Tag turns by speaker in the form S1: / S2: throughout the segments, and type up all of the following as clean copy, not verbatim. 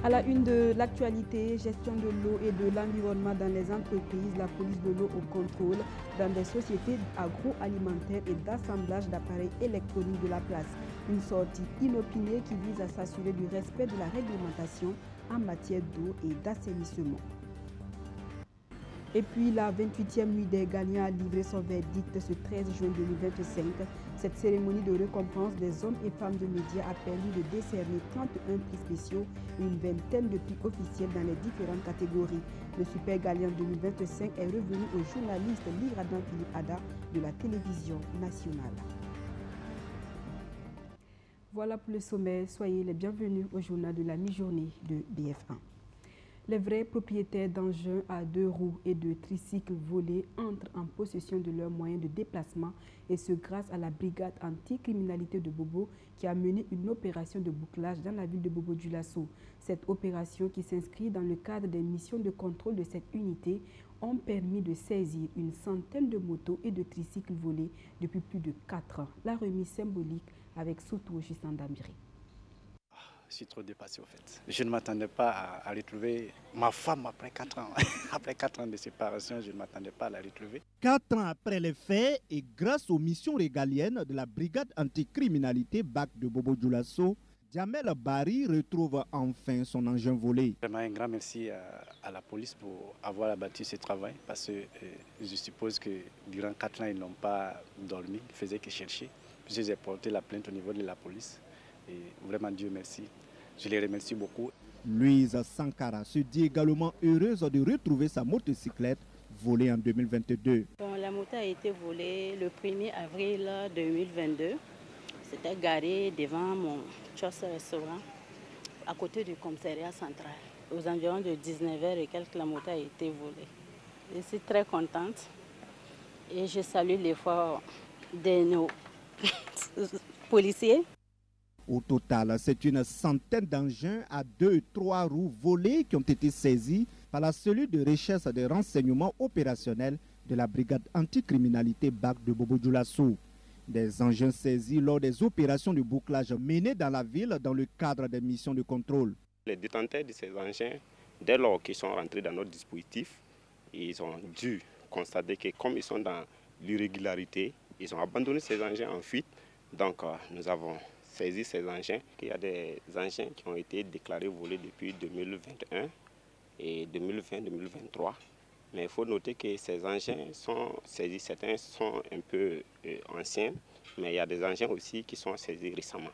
S1: À la une de l'actualité, gestion de l'eau et de l'environnement dans les entreprises, la police de l'eau au contrôle dans des sociétés agroalimentaires et d'assemblage d'appareils électroniques de la place. Une sortie inopinée qui vise à s'assurer du respect de la réglementation en matière d'eau et d'assainissement. Et puis la 28e nuit des gagnants a livré son verdict ce 13 juin 2025. Cette cérémonie de récompense des hommes et femmes de médias a permis de décerner 31 prix spéciaux et une vingtaine de prix officiels dans les différentes catégories. Le super gagnant 2025 est revenu au journaliste Liradan Philippe Ada de la télévision nationale. Voilà pour le sommet. Soyez les bienvenus au journal de la mi-journée de BF1. Les vrais propriétaires d'engins à 2 roues et de tricycles volés entrent en possession de leurs moyens de déplacement et ce grâce à la brigade anti-criminalité de Bobo qui a mené une opération de bouclage dans la ville de Bobo-Dioulasso. Cette opération qui s'inscrit dans le cadre des missions de contrôle de cette unité ont permis de saisir une centaine de motos et de tricycles volés depuis plus de 4 ans. La remise symbolique avec Soutou Justin Dambiri.
S2: Je suis trop dépassé au fait. Je ne m'attendais pas à retrouver ma femme après 4 ans. Après 4 ans de séparation, je ne m'attendais pas à la retrouver.
S3: 4 ans après les faits et grâce aux missions régaliennes de la brigade anticriminalité BAC de Bobo-Dioulasso, Djamel Bari retrouve enfin son engin volé.
S2: Vraiment un grand merci à la police pour avoir abattu ce travail parce que je suppose que durant 4 ans, ils n'ont pas dormi, ils ne faisaient que chercher. Puis j'ai porté la plainte au niveau de la police. Et vraiment, Dieu merci. Je les remercie beaucoup.
S3: Louise Sankara se dit également heureuse de retrouver sa motocyclette volée en 2022.
S4: Bon, la moto a été volée le 1er avril 2022. C'était garé devant mon restaurant à côté du commissariat central. Aux environs de 19h et quelques, la moto a été volée. Je suis très contente et je salue l'effort de nos policiers.
S3: Au total, c'est une centaine d'engins à 2 et 3 roues volés qui ont été saisis par la cellule de recherche des renseignements opérationnels de la brigade anticriminalité BAC de Bobo-Dioulasso. Des engins saisis lors des opérations de bouclage menées dans la ville dans le cadre des missions de contrôle.
S5: Les détenteurs de ces engins, dès lors qu'ils sont rentrés dans notre dispositif, ils ont dû constater que comme ils sont dans l'irrégularité, ils ont abandonné ces engins en fuite. Donc nous avons saisi ces engins. Il y a des engins qui ont été déclarés volés depuis 2021 et 2020-2023. Mais il faut noter que ces engins sont saisis, certains sont un peu anciens, mais il y a des engins aussi qui sont saisis récemment.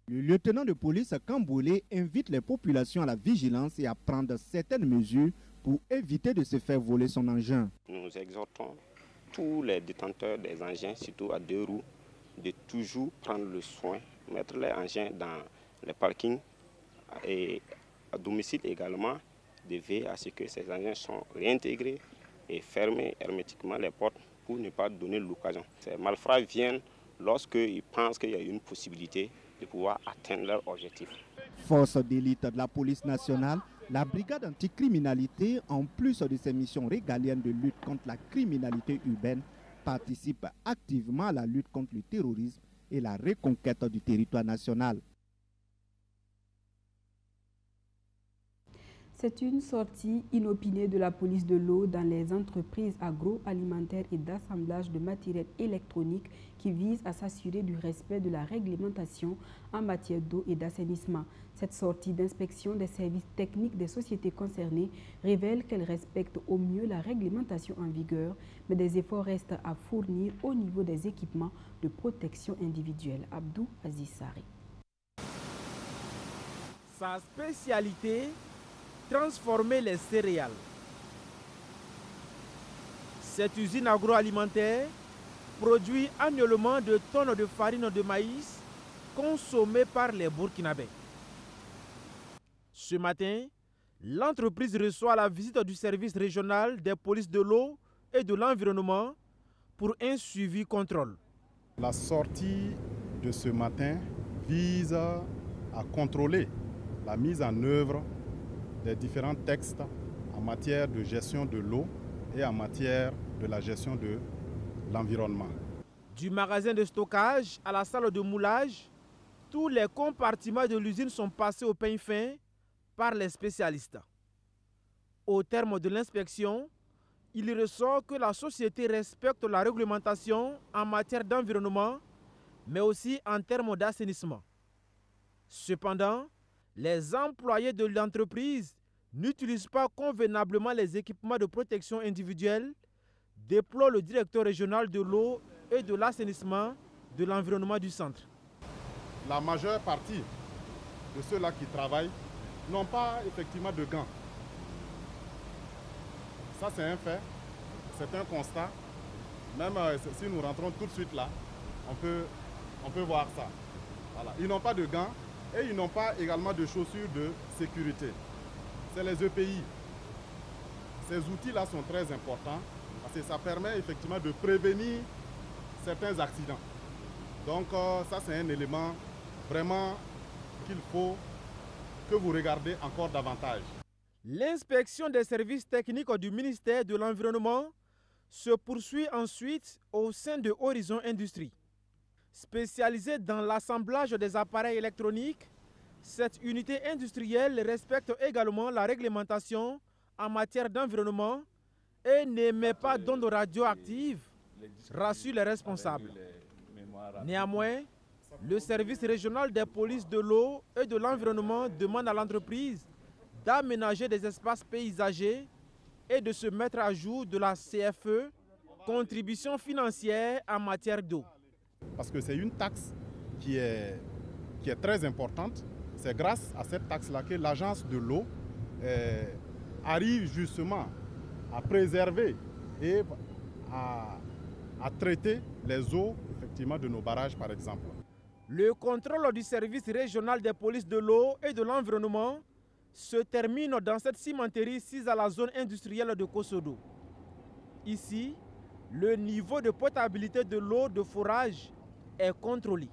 S3: Le lieutenant de police Kamboulé invite les populations à la vigilance et à prendre certaines mesures pour éviter de se faire voler son engin.
S5: Nous exhortons tous les détenteurs des engins, surtout à 2 roues, de toujours prendre le soin, mettre les engins dans les parkings et à domicile également, de veiller à ce que ces engins sont réintégrés et fermer hermétiquement les portes pour ne pas donner l'occasion. Ces malfrats viennent lorsqu'ils pensent qu'il y a une possibilité de pouvoir atteindre leur objectif.
S3: Force d'élite de la police nationale, la brigade anticriminalité, en plus de ses missions régaliennes de lutte contre la criminalité urbaine, participe activement à la lutte contre le terrorisme et la reconquête du territoire national.
S1: C'est une sortie inopinée de la police de l'eau dans les entreprises agroalimentaires et d'assemblage de matériel électronique qui vise à s'assurer du respect de la réglementation en matière d'eau et d'assainissement. Cette sortie d'inspection des services techniques des sociétés concernées révèle qu'elles respectent au mieux la réglementation en vigueur, mais des efforts restent à fournir au niveau des équipements de protection individuelle. Abdou Aziz Sari.
S6: Sa spécialité, transformer les céréales. Cette usine agroalimentaire produit annuellement de tonnes de farine de maïs consommée par les Burkinabés. Ce matin, l'entreprise reçoit la visite du service régional des polices de l'eau et de l'environnement pour un suivi contrôle.
S7: La sortie de ce matin vise à contrôler la mise en œuvre des différents textes en matière de gestion de l'eau et en matière de la gestion de l'environnement.
S6: Du magasin de stockage à la salle de moulage, tous les compartiments de l'usine sont passés au peigne fin par les spécialistes. Au terme de l'inspection, il ressort que la société respecte la réglementation en matière d'environnement, mais aussi en termes d'assainissement. Cependant, les employés de l'entreprise n'utilisent pas convenablement les équipements de protection individuelle, déplore le directeur régional de l'eau et de l'assainissement de l'environnement du centre.
S7: La majeure partie de ceux-là qui travaillent n'ont pas effectivement de gants. Ça, c'est un fait, c'est un constat. Même si nous rentrons tout de suite là, on peut voir ça. Voilà. Ils n'ont pas de gants et ils n'ont pas également de chaussures de sécurité. C'est les EPI. Ces outils-là sont très importants parce que ça permet effectivement de prévenir certains accidents. Donc ça, c'est un élément vraiment qu'il faut que vous regardez encore davantage.
S6: L'inspection des services techniques du ministère de l'Environnement se poursuit ensuite au sein de Horizon Industrie. Spécialisée dans l'assemblage des appareils électroniques, cette unité industrielle respecte également la réglementation en matière d'environnement et n'émet pas d'ondes radioactives, rassurent les responsables. Néanmoins, le service régional des polices de l'eau et de l'environnement demande à l'entreprise d'aménager des espaces paysagers et de se mettre à jour de la CFE, contribution financière en matière d'eau.
S7: Parce que c'est une taxe qui est très importante. C'est grâce à cette taxe-là que l'agence de l'eau arrive justement à préserver et à traiter les eaux effectivement de nos barrages par exemple.
S6: Le contrôle du service régional des polices de l'eau et de l'environnement se termine dans cette cimenterie sise à la zone industrielle de Kosodo. Ici, le niveau de potabilité de l'eau de forage est contrôlé.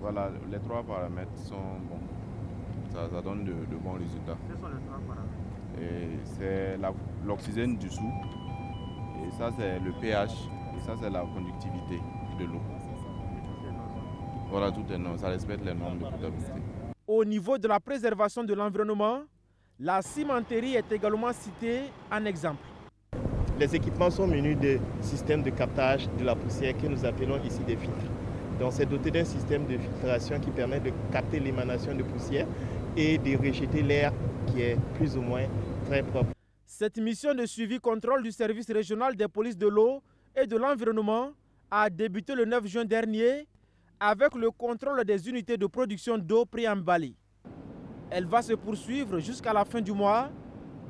S8: Voilà, les trois paramètres sont bons. Ça donne de bons résultats.
S6: Quels sont les trois paramètres?
S8: C'est l'oxygène dessous, et ça c'est le pH, et ça c'est la conductivité de l'eau. Voilà, tout est non, ça respecte les normes de potabilité.
S6: Au niveau de la préservation de l'environnement, la cimenterie est également citée en exemple.
S9: Les équipements sont munis de systèmes de captage de la poussière que nous appelons ici des filtres. Donc c'est doté d'un système de filtration qui permet de capter l'émanation de poussière et de rejeter l'air qui est plus ou moins très propre.
S6: Cette mission de suivi-contrôle du service régional des polices de l'eau et de l'environnement a débuté le 9 juin dernier avec le contrôle des unités de production d'eau préemballées. Elle va se poursuivre jusqu'à la fin du mois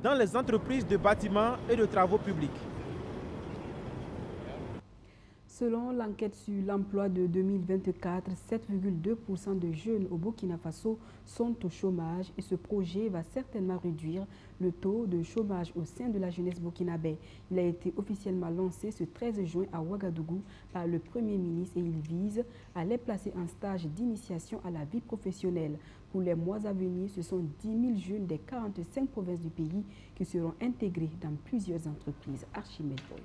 S6: dans les entreprises de bâtiments et de travaux publics.
S1: Selon l'enquête sur l'emploi de 2024, 7,2% de jeunes au Burkina Faso sont au chômage et ce projet va certainement réduire le taux de chômage au sein de la jeunesse burkinabé. Il a été officiellement lancé ce 13 juin à Ouagadougou par le Premier ministre et il vise à les placer en stage d'initiation à la vie professionnelle. Pour les mois à venir, ce sont 10 000 jeunes des 45 provinces du pays qui seront intégrés dans plusieurs entreprises. Archimède Boy.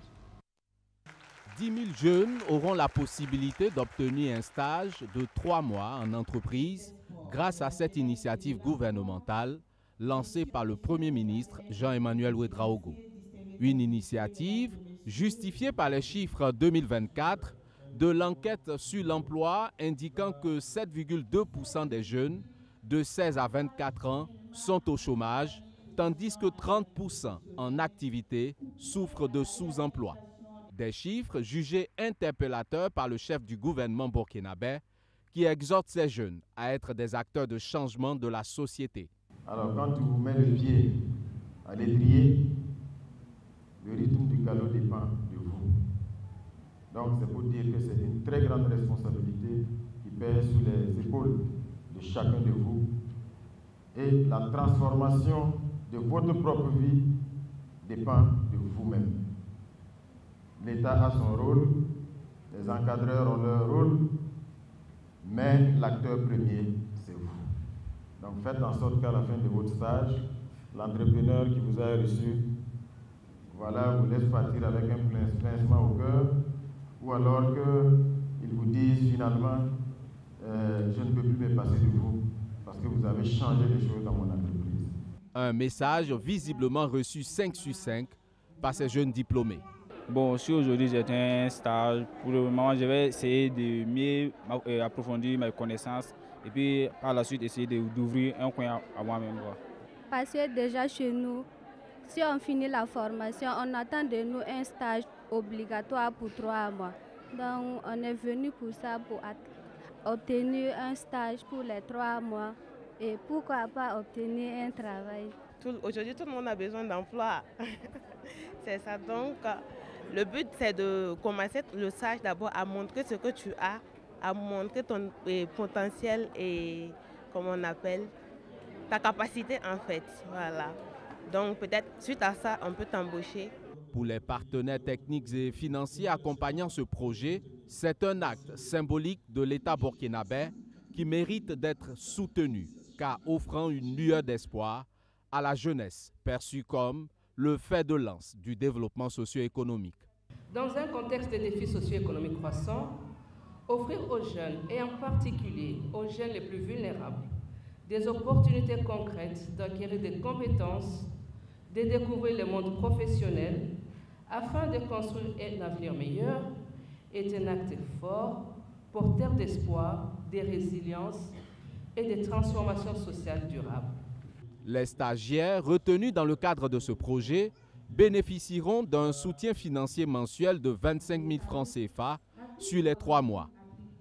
S10: 10 000 jeunes auront la possibilité d'obtenir un stage de 3 mois en entreprise grâce à cette initiative gouvernementale lancée par le Premier ministre Jean-Emmanuel Ouédraogo. Une initiative justifiée par les chiffres 2024 de l'enquête sur l'emploi indiquant que 7,2% des jeunes de 16 à 24 ans sont au chômage, tandis que 30% en activité souffrent de sous-emploi. Des chiffres jugés interpellateurs par le chef du gouvernement burkinabé qui exhorte ces jeunes à être des acteurs de changement de la société.
S11: Alors quand tu vous mets le pied à l'étrier, le rythme du galop dépend de vous. Donc c'est pour dire que c'est une très grande responsabilité qui pèse sur les épaules de chacun de vous. Et la transformation de votre propre vie dépend de vous-même. L'État a son rôle, les encadreurs ont leur rôle, mais l'acteur premier, c'est vous. Donc faites en sorte qu'à la fin de votre stage, l'entrepreneur qui vous a reçu, voilà, vous laisse partir avec un pincement au cœur, ou alors qu'il vous dise finalement, je ne peux plus me passer de vous, parce que vous avez changé les choses dans mon entreprise.
S10: Un message visiblement reçu 5 sur 5 par ces jeunes diplômés.
S12: Bon, si aujourd'hui j'ai un stage, pour le moment je vais essayer de mieux approfondir mes connaissances et puis par la suite essayer d'ouvrir un coin à moi-même.
S13: Parce que déjà chez nous, si on finit la formation, on attend de nous un stage obligatoire pour 3 mois. Donc on est venu pour ça, pour obtenir un stage pour les 3 mois et pourquoi pas obtenir un travail.
S14: Aujourd'hui tout le monde a besoin d'emploi. C'est ça, donc le but c'est de commencer le stage d'abord à montrer ce que tu as, à montrer ton potentiel et comment on appelle, ta capacité en fait. Voilà. Donc peut-être suite à ça, on peut t'embaucher.
S10: Pour les partenaires techniques et financiers accompagnant ce projet, c'est un acte symbolique de l'État burkinabé qui mérite d'être soutenu, car offrant une lueur d'espoir à la jeunesse perçue comme le fer de lance du développement socio-économique.
S15: Dans un contexte de défis socio-économiques croissants, offrir aux jeunes, et en particulier aux jeunes les plus vulnérables, des opportunités concrètes d'acquérir des compétences, de découvrir le monde professionnel, afin de construire un avenir meilleur, est un acte fort, porteur d'espoir, de résilience et de transformation sociale durable.
S10: Les stagiaires retenus dans le cadre de ce projet bénéficieront d'un soutien financier mensuel de 25 000 francs CFA sur les 3 mois.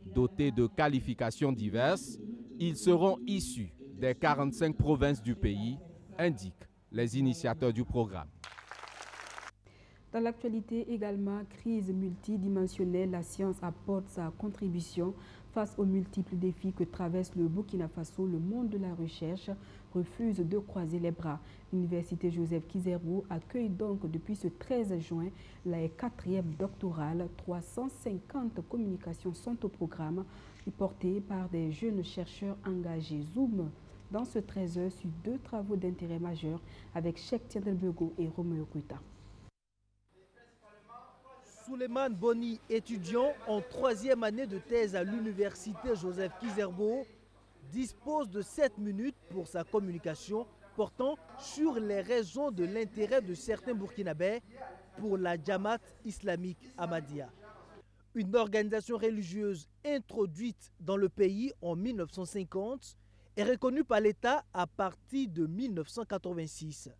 S10: Dotés de qualifications diverses, ils seront issus des 45 provinces du pays, indiquent les initiateurs du programme.
S1: Dans l'actualité également, crise multidimensionnelle, la science apporte sa contribution face aux multiples défis que traverse le Burkina Faso. Le monde de la recherche refuse de croiser les bras. L'université Joseph Kizerbo accueille donc depuis ce 13 juin la 4e doctorale. 350 communications sont au programme, portées par des jeunes chercheurs engagés. Zoom dans ce 13h sur 2 travaux d'intérêt majeur avec Cheikh Tiendelbego et Roméo Kuita.
S16: Souleymane Boni, étudiant en 3e année de thèse à l'université Joseph Kizerbo, dispose de 7 minutes pour sa communication portant sur les raisons de l'intérêt de certains Burkinabés pour la Jamaat islamique Ahmadiyya. Une organisation religieuse introduite dans le pays en 1950 est reconnue par l'État à partir de 1986.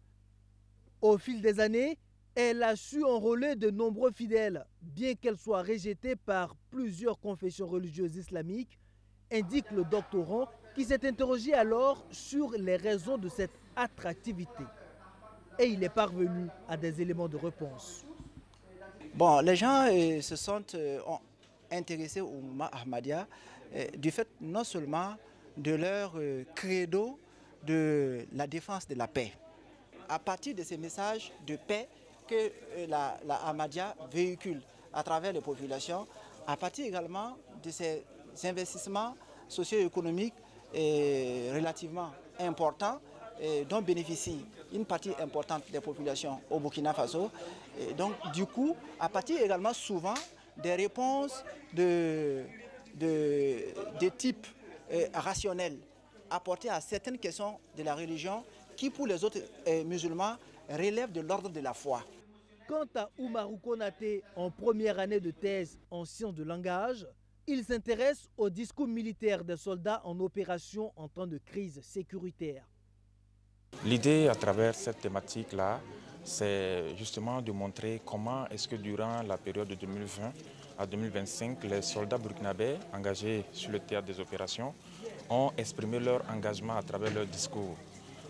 S16: Au fil des années, elle a su enrôler de nombreux fidèles, bien qu'elle soit rejetée par plusieurs confessions religieuses islamiques, indique le doctorant qui s'est interrogé alors sur les raisons de cette attractivité. Et il est parvenu à des éléments de réponse.
S17: Bon, les gens se sont intéressés au mouvement Ahmadiyya du fait non seulement de leur credo de la défense de la paix. À partir de ces messages de paix que la Ahmadiyya véhicule à travers les populations, à partir également de ces investissements socio-économiques relativement importants dont bénéficie une partie importante des populations au Burkina Faso. Et donc du coup, à partir également souvent des réponses de type rationnel apportées à certaines questions de la religion qui pour les autres musulmans relèvent de l'ordre de la foi.
S16: Quant à Oumarou Konaté, en première année de thèse en sciences de langage, il s'intéresse au discours militaire des soldats en opération en temps de crise sécuritaire.
S18: L'idée à travers cette thématique-là, c'est justement de montrer comment est-ce que durant la période de 2020 à 2025, les soldats burkinabés engagés sur le théâtre des opérations ont exprimé leur engagement à travers leur discours.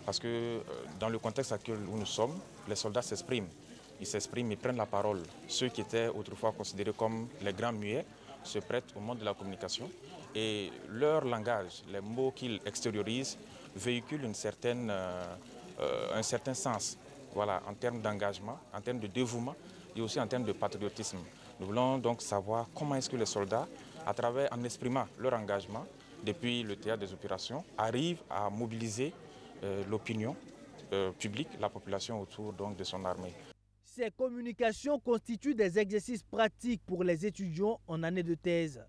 S18: Parce que dans le contexte actuel où nous sommes, les soldats s'expriment. Ils s'expriment, ils prennent la parole. Ceux qui étaient autrefois considérés comme les grands muets se prêtent au monde de la communication. Et leur langage, les mots qu'ils extériorisent, véhiculent un certain sens, voilà, en termes d'engagement, en termes de dévouement et aussi en termes de patriotisme. Nous voulons donc savoir comment est-ce que les soldats, en exprimant leur engagement depuis le théâtre des opérations, arrivent à mobiliser l'opinion publique, la population autour donc, de son armée.
S16: Ces communications constituent des exercices pratiques pour les étudiants en année de thèse.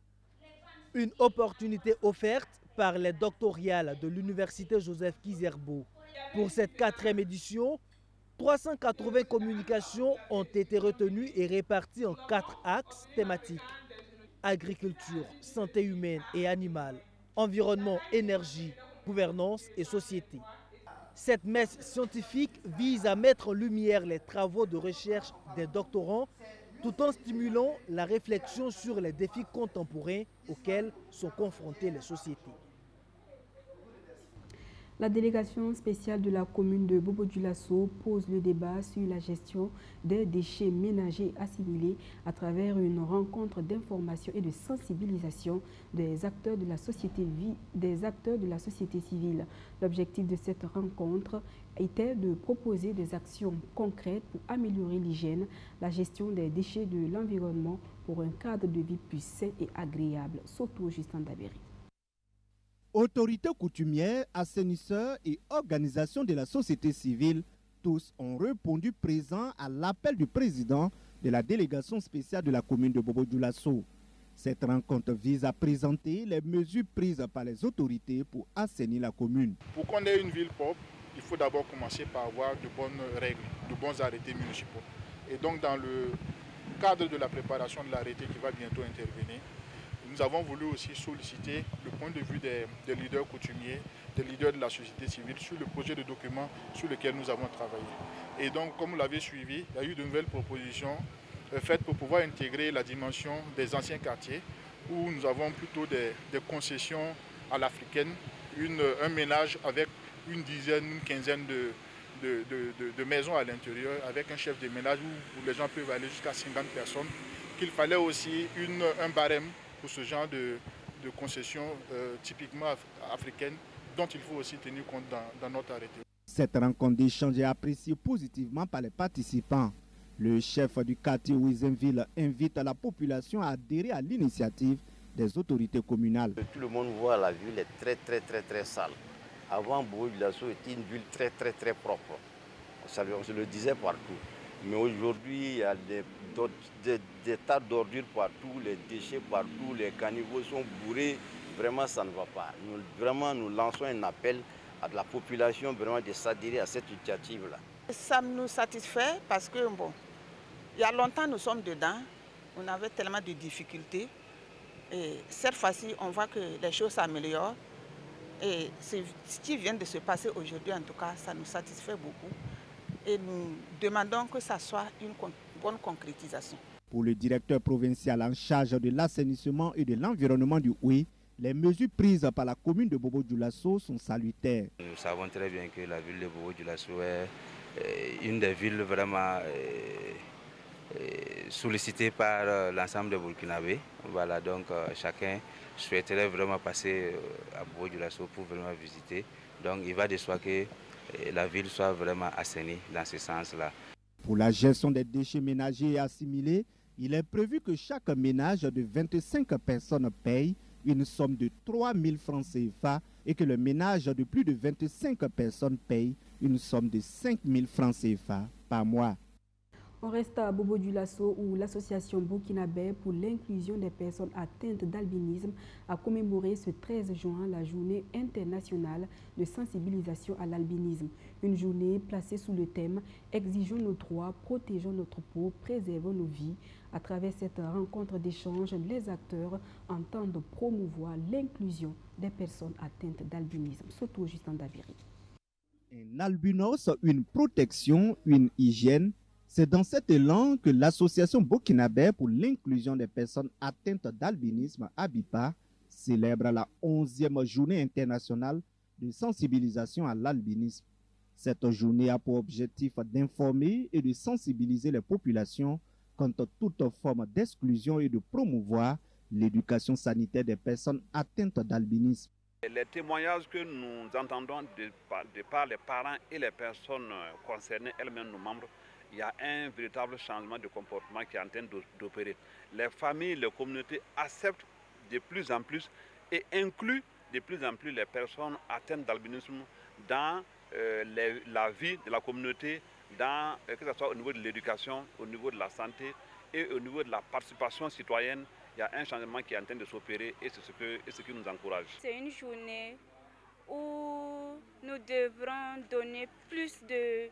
S16: Une opportunité offerte par les doctorales de l'université Joseph Kizerbo. Pour cette 4e édition, 380 communications ont été retenues et réparties en 4 axes thématiques. Agriculture, santé humaine et animale, environnement, énergie, gouvernance et société. Cette messe scientifique vise à mettre en lumière les travaux de recherche des doctorants tout en stimulant la réflexion sur les défis contemporains auxquels sont confrontées les sociétés.
S1: La délégation spéciale de la commune de Bobo-Dioulasso pose le débat sur la gestion des déchets ménagers assimilés à travers une rencontre d'information et de sensibilisation des acteurs de la société civile. L'objectif de cette rencontre était de proposer des actions concrètes pour améliorer l'hygiène, la gestion des déchets de l'environnement pour un cadre de vie plus sain et agréable, surtout Justin Dabéry.
S3: Autorités coutumières, assainisseurs et organisations de la société civile, tous ont répondu présents à l'appel du président de la délégation spéciale de la commune de Bobo-Dioulasso. Cette rencontre vise à présenter les mesures prises par les autorités pour assainir la commune.
S19: Pour qu'on ait une ville propre, il faut d'abord commencer par avoir de bonnes règles, de bons arrêtés municipaux. Et donc dans le cadre de la préparation de l'arrêté qui va bientôt intervenir, nous avons voulu aussi solliciter le point de vue des leaders coutumiers, des leaders de la société civile sur le projet de document sur lequel nous avons travaillé. Et donc, comme vous l'avez suivi, il y a eu de nouvelles propositions faites pour pouvoir intégrer la dimension des anciens quartiers, où nous avons plutôt des concessions à l'africaine, un ménage avec une quinzaine de maisons à l'intérieur, avec un chef de ménage où les gens peuvent aller jusqu'à 50 personnes, qu'il fallait aussi un barème pour ce genre de concessions typiquement africaines dont il faut aussi tenir compte dans notre arrêté.
S3: Cette rencontre d'échange est appréciée positivement par les participants. Le chef du quartier Ouizenville invite la population à adhérer à l'initiative des autorités communales.
S20: Tout le monde voit la ville est très sale. Avant, Bobo-Dioulasso était une ville très propre. On se le disait partout. Mais aujourd'hui, il y a des tas d'ordures partout, les déchets partout, les caniveaux sont bourrés. Vraiment, ça ne va pas. Nous lançons un appel à la population vraiment de s'adhérer à cette initiative-là.
S21: Ça nous satisfait parce que, bon, il y a longtemps, nous sommes dedans. On avait tellement de difficultés. Et cette fois-ci, on voit que les choses s'améliorent. Et ce qui vient de se passer aujourd'hui, en tout cas, ça nous satisfait beaucoup. Et nous demandons que ça soit une bonne concrétisation.
S3: Pour le directeur provincial en charge de l'assainissement et de l'environnement du Oui, les mesures prises par la commune de Bobo-Dioulasso sont salutaires.
S22: Nous savons très bien que la ville de Bobo-Dioulasso est une des villes vraiment sollicitées par l'ensemble des Burkinabés. Voilà, donc chacun souhaiterait vraiment passer à Bobo-Dioulasso pour vraiment visiter. Donc il va de soi que la ville soit vraiment assainie dans ce sens-là.
S3: Pour la gestion des déchets ménagers et assimilés, il est prévu que chaque ménage de 25 personnes paye une somme de 3 000 francs CFA et que le ménage de plus de 25 personnes paye une somme de 5 000 francs CFA par mois.
S1: On reste à Bobo-Dioulasso où l'association burkinabé pour l'inclusion des personnes atteintes d'albinisme a commémoré ce 13 juin la journée internationale de sensibilisation à l'albinisme. Une journée placée sous le thème « Exigeons nos droits, protégeons notre peau, préservons nos vies ». À travers cette rencontre d'échange, les acteurs entendent promouvoir l'inclusion des personnes atteintes d'albinisme, surtout Justin Dabéry.
S3: Un albinos, une protection, une hygiène. C'est dans cet élan que l'association burkinabé pour l'inclusion des personnes atteintes d'albinisme, ABIPA, célèbre la 11e journée internationale de sensibilisation à l'albinisme. Cette journée a pour objectif d'informer et de sensibiliser les populations contre toute forme d'exclusion et de promouvoir l'éducation sanitaire des personnes atteintes d'albinisme.
S23: Les témoignages que nous entendons de par les parents et les personnes concernées, elles-mêmes nos membres, il y a un véritable changement de comportement qui est en train d'opérer. Les familles, les communautés acceptent de plus en plus et incluent de plus en plus les personnes atteintes d'albinisme dans la vie de la communauté, que ce soit au niveau de l'éducation, au niveau de la santé et au niveau de la participation citoyenne. Il y a un changement qui est en train de s'opérer et c'est ce qui nous encourage.
S24: C'est une journée
S2: où nous devrons donner plus de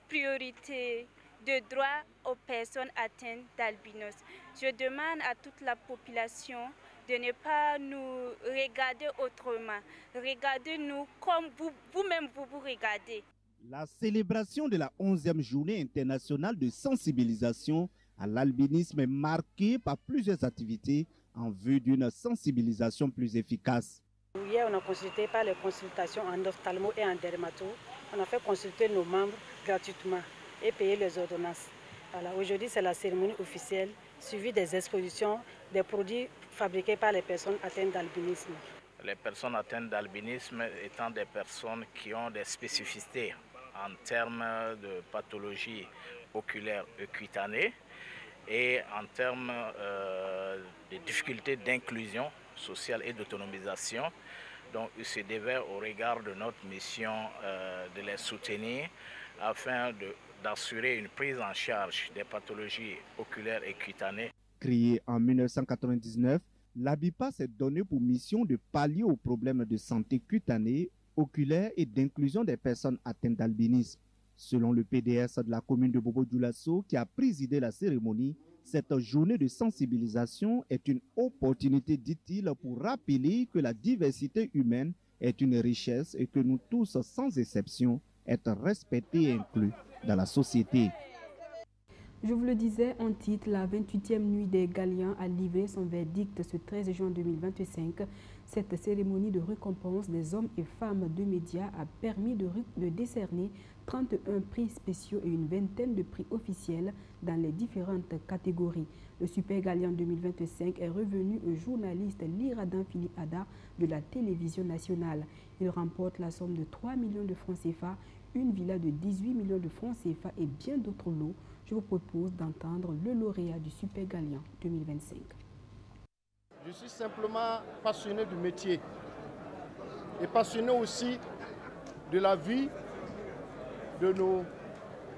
S2: priorité, de droits aux personnes atteintes d'albinos. Je demande à toute la population de ne pas nous regarder autrement. Regardez-nous comme vous-même vous regardez.
S3: La célébration de la 11e journée internationale de sensibilisation à l'albinisme est marquée par plusieurs activités en vue d'une sensibilisation plus efficace.
S4: Hier, on a consulté par les consultations en ophtalmo et en dermato. On a fait consulter nos membres gratuitement et payer les ordonnances. Voilà, aujourd'hui, c'est la cérémonie officielle suivie des expositions des produits fabriqués par les personnes atteintes d'albinisme.
S5: Les personnes atteintes d'albinisme étant des personnes qui ont des spécificités en termes de pathologie oculaire et cutanée et en termes de difficultés d'inclusion sociale et d'autonomisation. Donc il se dévait au regard de notre mission de les soutenir afin d'assurer une prise en charge des pathologies oculaires et cutanées.
S3: Créé en 1999, l'ABIPA s'est donné pour mission de pallier aux problèmes de santé cutanée, oculaire et d'inclusion des personnes atteintes d'albinisme. Selon le PDS de la commune de Bobo-Dioulasso qui a présidé la cérémonie, cette journée de sensibilisation est une opportunité, dit-il, pour rappeler que la diversité humaine est une richesse et que nous tous, sans exception, être respectés et inclus dans la société.
S1: Je vous le disais en titre, la 28e nuit des Galiens a livré son verdict ce 13 juin 2025. Cette cérémonie de récompense des hommes et femmes de médias a permis de décerner 31 prix spéciaux et une vingtaine de prix officiels dans les différentes catégories. Le Super Galien 2025 est revenu au journaliste Liradan Philippe Ada de la télévision nationale. Il remporte la somme de 3 millions de francs CFA, une villa de 18 millions de francs CFA et bien d'autres lots. Je vous propose d'entendre le lauréat du Super Galien 2025.
S24: Je suis simplement passionné du métier et passionné aussi de la vie de nos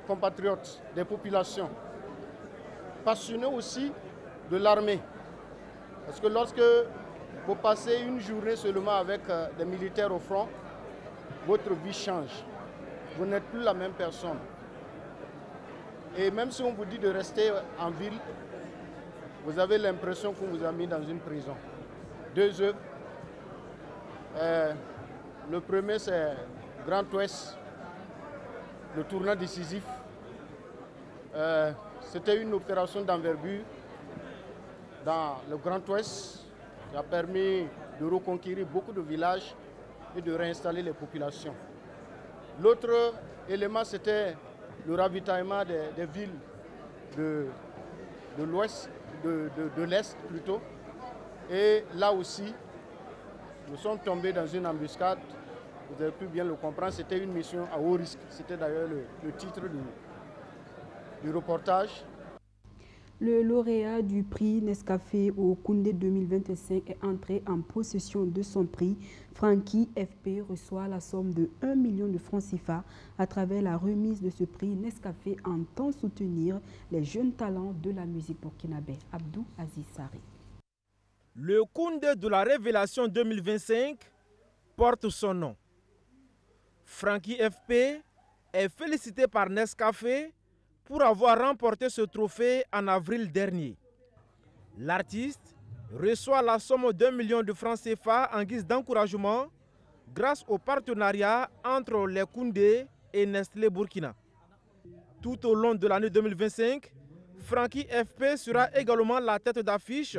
S24: compatriotes, des populations. Passionné aussi de l'armée. Parce que lorsque vous passez une journée seulement avec des militaires au front, votre vie change. Vous n'êtes plus la même personne. Et même si on vous dit de rester en ville, vous avez l'impression qu'on vous a mis dans une prison. 2 œuvres. Le premier, c'est Grand Ouest, le tournant décisif. C'était une opération d'envergure dans le Grand Ouest qui a permis de reconquérir beaucoup de villages et de réinstaller les populations. L'autre élément, c'était le ravitaillement des villes de l'Ouest, de l'Est plutôt. Et là aussi, nous sommes tombés dans une embuscade. Vous avez pu bien le comprendre, c'était une mission à haut risque. C'était d'ailleurs le titre du reportage.
S1: Le lauréat du prix Nescafé au Koundé 2025 est entré en possession de son prix. Francky FP reçoit la somme de 1 million de francs CFA. À travers la remise de ce prix, Nescafé entend soutenir les jeunes talents de la musique burkinabé. Abdou Aziz Sarri.
S6: Le Koundé de la Révélation 2025 porte son nom. Francky FP est félicité par Nescafé pour avoir remporté ce trophée en avril dernier. L'artiste reçoit la somme d'1 million de francs CFA en guise d'encouragement grâce au partenariat entre les Koundé et Nestlé Burkina. Tout au long de l'année 2025, Francky FP sera également la tête d'affiche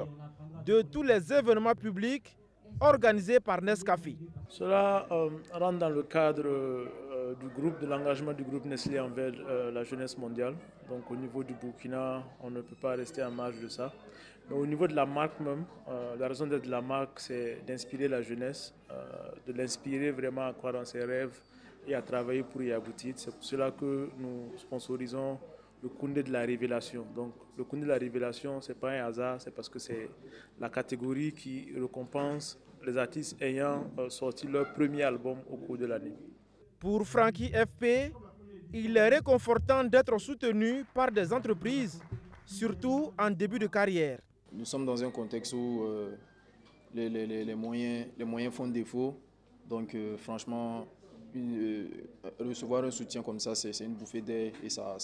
S6: de tous les événements publics organisés par Nescafé.
S25: Cela rentre dans le cadre du groupe, de l'engagement du groupe Nestlé envers la jeunesse mondiale. Donc au niveau du Burkina, on ne peut pas rester en marge de ça. Mais au niveau de la marque même, la raison d'être de la marque, c'est d'inspirer la jeunesse, de l'inspirer vraiment à croire dans ses rêves et à travailler pour y aboutir. C'est pour cela que nous sponsorisons le Koundé de la Révélation. Donc le Koundé de la Révélation, ce n'est pas un hasard, c'est parce que c'est la catégorie qui récompense les artistes ayant sorti leur premier album au cours de l'année.
S6: Pour Francky FP, il est réconfortant d'être soutenu par des entreprises, surtout en début de carrière.
S26: Nous sommes dans un contexte où les moyens font défaut.
S25: Donc franchement, recevoir un soutien comme ça, c'est une bouffée d'air et ça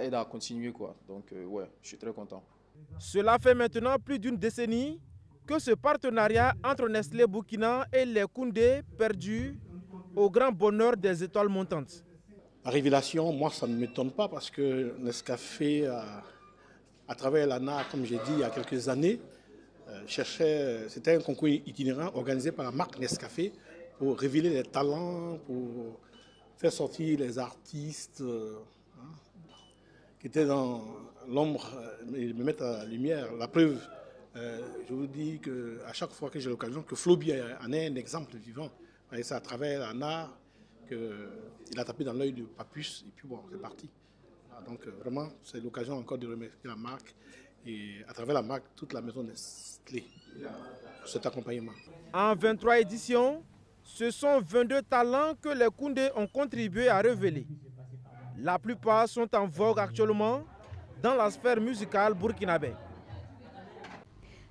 S25: aide à continuer, quoi. Donc ouais, je suis très content.
S6: Cela fait maintenant plus d'une décennie que ce partenariat entre Nestlé Burkina et les Koundé perdure au grand bonheur des étoiles montantes.
S7: La révélation, moi, ça ne m'étonne pas parce que Nescafé, à travers l'ANA, comme j'ai dit il y a quelques années, c'était un concours itinérant organisé par la marque Nescafé pour révéler les talents, pour faire sortir les artistes qui étaient dans l'ombre et me mettre à la lumière. La preuve, je vous dis qu'à chaque fois que j'ai l'occasion, que Floby en est un exemple vivant. Et c'est à travers l'ANA qu'il a tapé dans l'œil de Papus et puis bon, c'est parti. Donc vraiment, c'est l'occasion encore de remercier la marque et à travers la marque, toute la maison Nestlé pour cet accompagnement.
S6: En 23 éditions, ce sont 22 talents que les Koundé ont contribué à révéler. La plupart sont en vogue actuellement dans la sphère musicale burkinabé.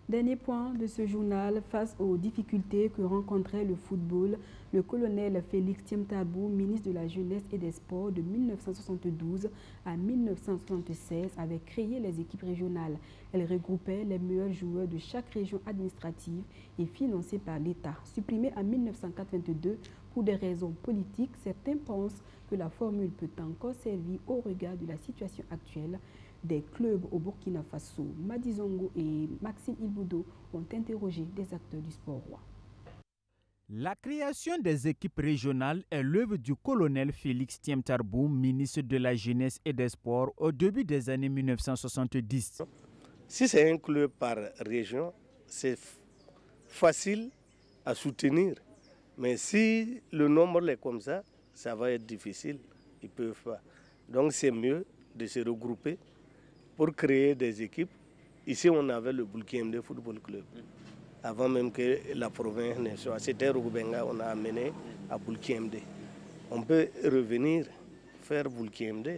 S1: Dernier point de ce journal, face aux difficultés que rencontrait le football, le colonel Félix Thiam-Tarbou, ministre de la Jeunesse et des Sports de 1972 à 1976, avait créé les équipes régionales. Elles regroupaient les meilleurs joueurs de chaque région administrative et financées par l'État. Supprimée en 1982 pour des raisons politiques, certains pensent que la formule peut encore servir au regard de la situation actuelle des clubs au Burkina Faso. Madi Zongo et Maxime Ilboudo ont interrogé des acteurs du sport roi.
S8: La création des équipes régionales est l'œuvre du colonel Félix Thiam-Tarbou, ministre de la Jeunesse et des Sports au début des années 1970.
S9: Si c'est un club par région, c'est facile à soutenir. Mais si le nombre est comme ça, ça va être difficile. Ils ne peuvent pas. Donc c'est mieux de se regrouper pour créer des équipes. Ici, on avait le Boulkiemde Football Club. Avant même que la province ne soit. C'était Roubenga, on a amené à Boulkiemde. On peut revenir faire Boulkiemde.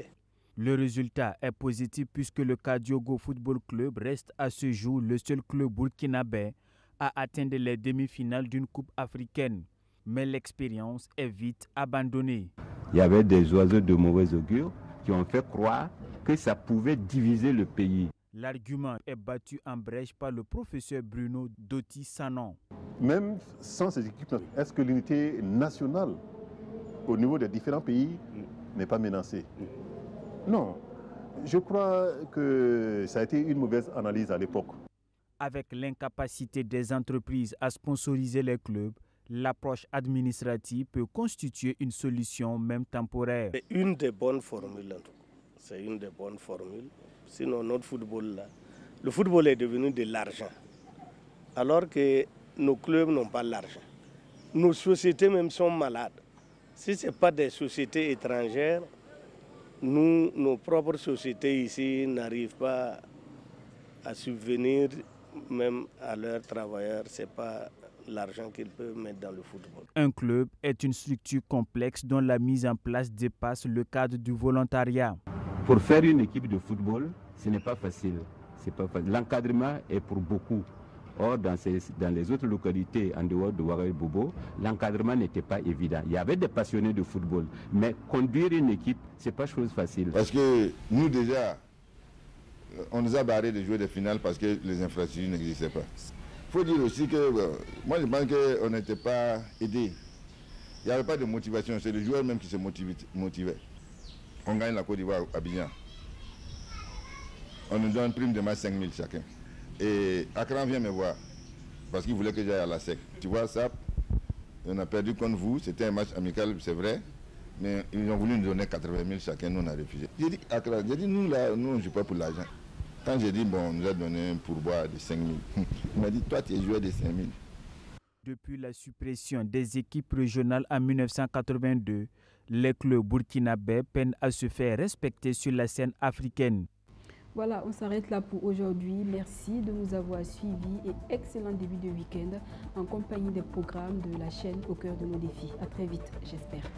S8: Le résultat est positif puisque le Kadiogo Football Club reste à ce jour le seul club burkinabé à atteindre les demi-finales d'une coupe africaine. Mais l'expérience est vite abandonnée.
S11: Il y avait des oiseaux de mauvais augure qui ont fait croire que ça pouvait diviser le pays.
S8: L'argument est battu en brèche par le professeur Bruno Dotti-Sanon.
S12: Même sans ces équipes, est-ce que l'unité nationale au niveau des différents pays n'est pas menacée? Non. Je crois que ça a été une mauvaise analyse à l'époque.
S8: Avec l'incapacité des entreprises à sponsoriser les clubs, l'approche administrative peut constituer une solution, même temporaire.
S9: C'est une des bonnes formules, en tout cas. C'est une des bonnes formules. Sinon, notre football, là, le football est devenu de l'argent. Alors que nos clubs n'ont pas l'argent. Nos sociétés même sont malades. Si ce n'est pas des sociétés étrangères, nous, nos propres sociétés ici n'arrivent pas à subvenir même à leurs travailleurs. Ce n'est pas l'argent qu'ils peuvent mettre dans le football.
S8: Un club est une structure complexe dont la mise en place dépasse le cadre du volontariat.
S11: Pour faire une équipe de football, ce n'est pas facile. L'encadrement est pour beaucoup. Or, dans les autres localités en dehors de Ouagadougou, l'encadrement n'était pas évident. Il y avait des passionnés de football, mais conduire une équipe, ce n'est pas chose facile.
S26: Parce que nous déjà, on nous a barré de jouer des finales parce que les infrastructures n'existaient pas. Il faut dire aussi que, moi je pense qu'on n'était pas aidés. Il n'y avait pas de motivation, c'est le joueur même qui se motivait. On gagne la Côte d'Ivoire à Abidjan. On nous donne une prime de match 5 000 chacun. Et Akran vient me voir parce qu'il voulait que j'aille à la SEC. Tu vois ça, on a perdu contre vous, c'était un match amical, c'est vrai, mais ils ont voulu nous donner 80 000 chacun, nous on a refusé. J'ai dit, Akran, nous là, nous on ne joue pas pour l'argent. Quand j'ai dit, bon, on nous a donné un pourboire de 5 000, il m'a dit, toi tu es joueur de 5 000.
S8: Depuis la suppression des équipes régionales en 1982, les clubs burkinabés peinent à se faire respecter sur la scène africaine.
S1: Voilà, on s'arrête là pour aujourd'hui. Merci de nous avoir suivis et excellent début de week-end en compagnie des programmes de la chaîne Au cœur de nos défis. À très vite, j'espère.